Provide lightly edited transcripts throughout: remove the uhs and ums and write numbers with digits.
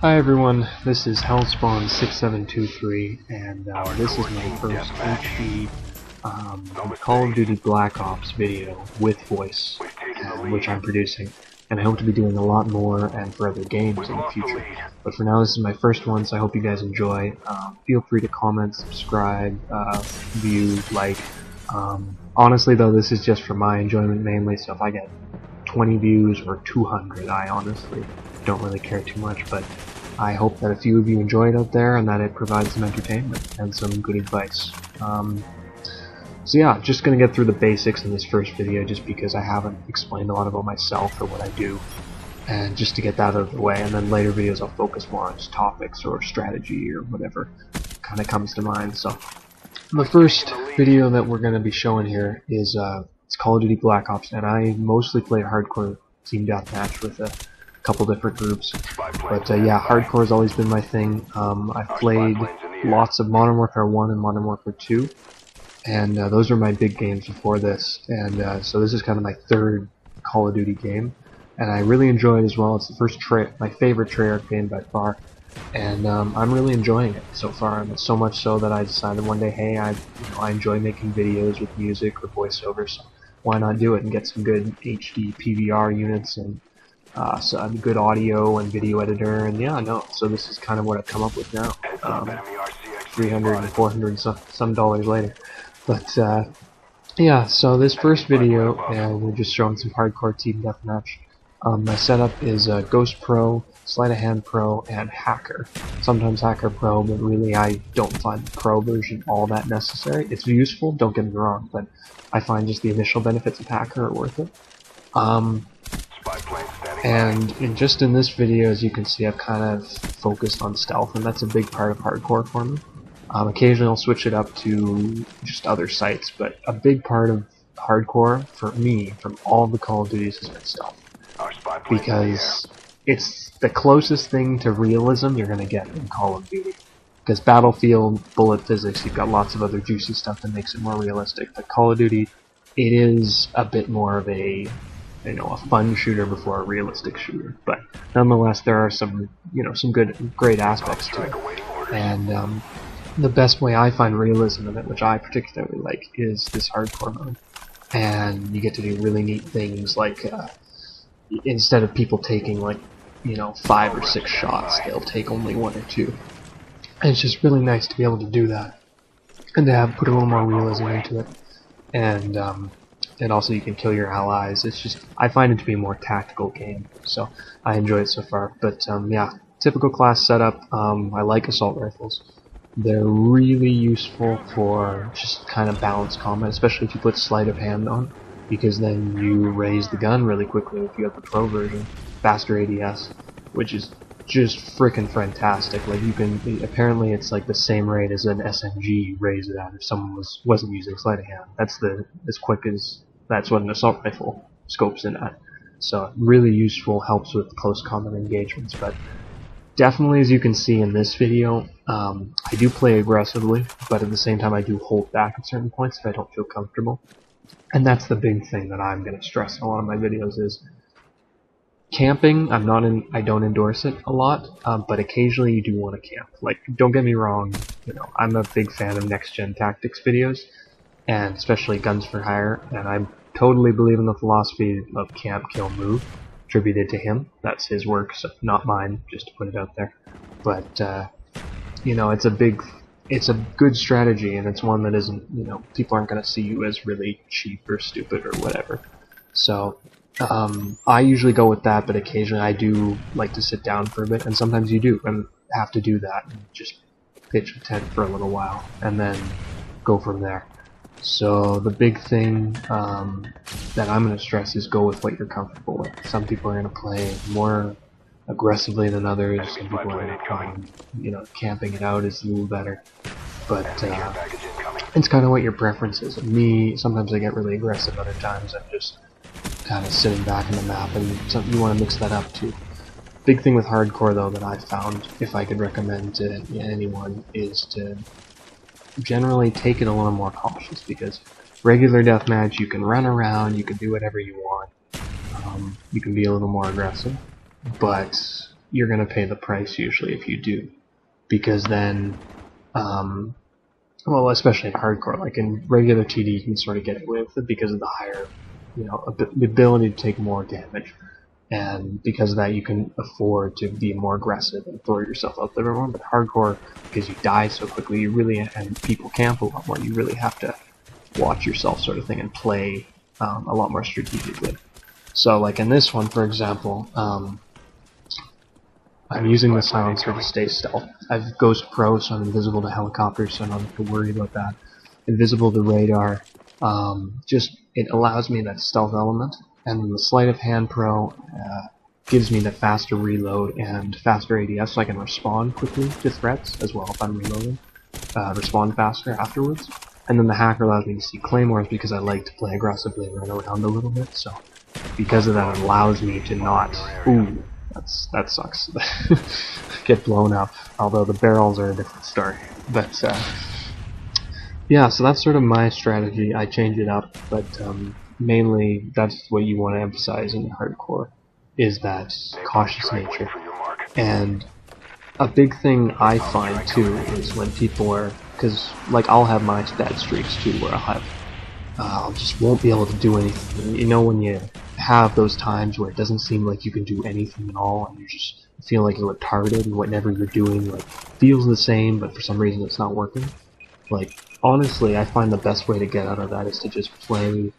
Hi everyone, this is Hellspawn6723, and this is my first HD Call of Duty Black Ops video with voice, which I'm producing, and I hope to be doing a lot more and for other games in the future. But for now, this is my first one, so I hope you guys enjoy. Feel free to comment, subscribe, view, like. Honestly though, this is just for my enjoyment mainly, so if I get 20 views or 200, I honestly don't really care too much, but I hope that a few of you enjoy it out there and that it provides some entertainment and some good advice. So yeah, just gonna get through the basics in this first video just because I haven't explained a lot about myself or what I do, and just to get that out of the way, and then later videos I'll focus more on just topics or strategy or whatever kind of comes to mind. So the first video that we're gonna be showing here is it's Call of Duty Black Ops, and I mostly play hardcore team deathmatch with a couple different groups, but yeah, hardcore has always been my thing. I've played lots of Modern Warfare 1 and Modern Warfare 2, and those were my big games before this, and so this is kind of my third Call of Duty game, and I really enjoy it as well. It's the first my favorite Treyarch game by far, and I'm really enjoying it so far, and so much so that I decided one day, hey, I enjoy making videos with music or voiceover, so why not do it and get some good HD PVR units and so good audio and video editor, and yeah, no, so this is kind of what I've come up with now, 300 and 400 some dollars later. But yeah, so this first video, we're just showing some hardcore team deathmatch. My setup is Ghost Pro, Sleight of Hand Pro, and Hacker. Sometimes Hacker Pro, but really I don't find the Pro version all that necessary. It's useful, don't get me wrong, but I find just the initial benefits of Hacker are worth it. And just in this video, as you can see, I've kind of focused on stealth, and that's a big part of hardcore for me. Occasionally I'll switch it up to just other sites, but a big part of hardcore for me, from all the Call of Duties, has been stealth. Because it's the closest thing to realism you're going to get in Call of Duty. Because Battlefield, bullet physics, you've got lots of other juicy stuff that makes it more realistic. But Call of Duty, it is a bit more of a fun shooter before a realistic shooter, but nonetheless there are some great aspects to it. And the best way I find realism in it, which I particularly like, is this hardcore mode. And you get to do really neat things like instead of people taking 5 or 6 shots, they'll take only 1 or 2. And it's just really nice to be able to do that and to put a little more realism into it. And also you can kill your allies. It's just, I find it to be a more tactical game, so I enjoy it so far. But yeah, typical class setup. I like assault rifles. They're really useful for just kind of balanced combat, especially if you put sleight of hand on, because then you raise the gun really quickly if you have the pro version, faster ADS, which is just frickin' fantastic. Like, you can, apparently it's like the same rate as an SMG you raise it at if someone wasn't using sleight of hand. That's what an assault rifle scopes in at. So really useful, helps with close combat engagements. But definitely, as you can see in this video, I do play aggressively, but at the same time I do hold back at certain points if I don't feel comfortable. And that's the big thing that I'm going to stress in a lot of my videos is camping. I don't endorse it a lot, but occasionally you do want to camp. Like, don't get me wrong, I'm a big fan of next-gen tactics videos, and especially Guns for Hire, and I totally believe in the philosophy of camp, kill, move, attributed to him. That's his work, so not mine, just to put it out there. But it's a good strategy, and it's one that isn't, people aren't going to see you as really cheap or stupid or whatever. So I usually go with that, but occasionally I do like to sit down for a bit, and sometimes you do and have to do that and just pitch a tent for a little while and then go from there. So the big thing that I'm going to stress is go with what you're comfortable with. Some people are going to play more aggressively than others. Some people are going to camping it out is a little better. But it's kind of what your preference is. Me, sometimes I get really aggressive. Other times I'm just kind of sitting back in the map, and you want to mix that up too. Big thing with hardcore though that I've found, if I could recommend to anyone, is to generally take it a little more cautious, because regular deathmatch you can run around, you can do whatever you want, you can be a little more aggressive, but you're gonna pay the price usually if you do, because then, well, especially in hardcore, like in regular TD, you can sort of get away with it because of the higher, the ability to take more damage, and because of that, you can afford to be more aggressive and throw yourself out there more. But hardcore, because you die so quickly, and people camp a lot more, you really have to watch yourself, sort of thing, and play a lot more strategically. So, like in this one, for example, I'm using the silencer to stay stealth. I've Ghost Pro, so I'm invisible to helicopters, so I don't have to worry about that. Invisible to radar. Just, it allows me that stealth element. And then the Sleight of Hand Pro gives me the faster reload and faster ADS, so I can respond quickly to threats as well if I'm reloading. Respond faster afterwards. And then the Hacker allows me to see claymores because I like to play aggressively and run around a little bit, so because of that, it allows me to not... Ooh, that sucks. Get blown up, although the barrels are a different story. But, yeah, so that's sort of my strategy. I change it up, but mainly that's what you want to emphasize in hardcore, is that cautious nature. And a big thing I find, too, is when people are... Because, like, I'll have my bad streaks, too, where I'll just won't be able to do anything. You know, when you have those times where it doesn't seem like you can do anything at all, and you just feel like you're retarded, and whatever you're doing, like, feels the same, but for some reason it's not working. Like, honestly, I find the best way to get out of that is to just play,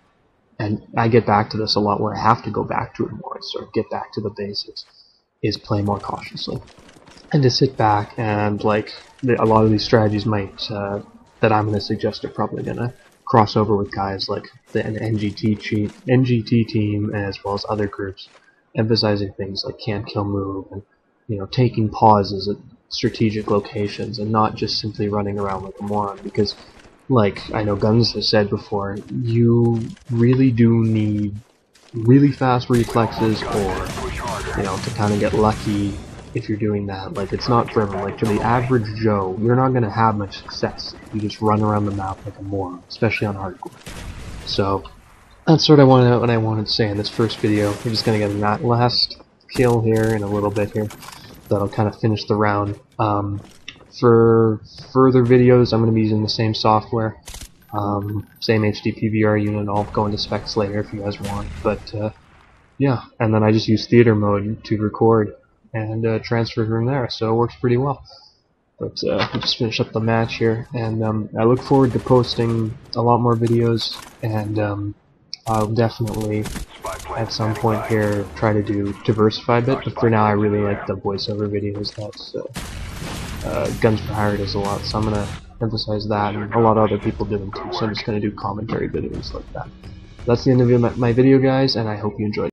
and I get back to this a lot where I have to go back to it more, sort of get back to the basics, is play more cautiously. And to sit back and, like, a lot of these strategies might, that I'm going to suggest are probably going to cross over with guys like the NGT team, as well as other groups, emphasizing things like camp, kill, move, and taking pauses at strategic locations, and not just simply running around like a moron. Because, like I know Guns has said before, you really do need really fast reflexes, or to kind of get lucky. If you're doing that, like, it's not for everyone. Like, to the average Joe, you're not going to have much success if you just run around the map like a moron, especially on hardcore. So, that's sort of what I wanted to say in this first video. We're just going to get that last kill here in a little bit here. That'll kind of finish the round. For further videos, I'm going to be using the same software, same HD PVR unit. I'll go into specs later if you guys want. But, yeah, and then I just use theater mode to record and transfer from there, so it works pretty well. But we'll just finish up the match here, and I look forward to posting a lot more videos, and I'll definitely at some point here try to diversify a bit, but for now I really like the voiceover videos that Guns for Hire does a lot, so I'm going to emphasize that, and a lot of other people do them too, so I'm just going to do commentary videos like that. That's the end of my video, guys, and I hope you enjoyed.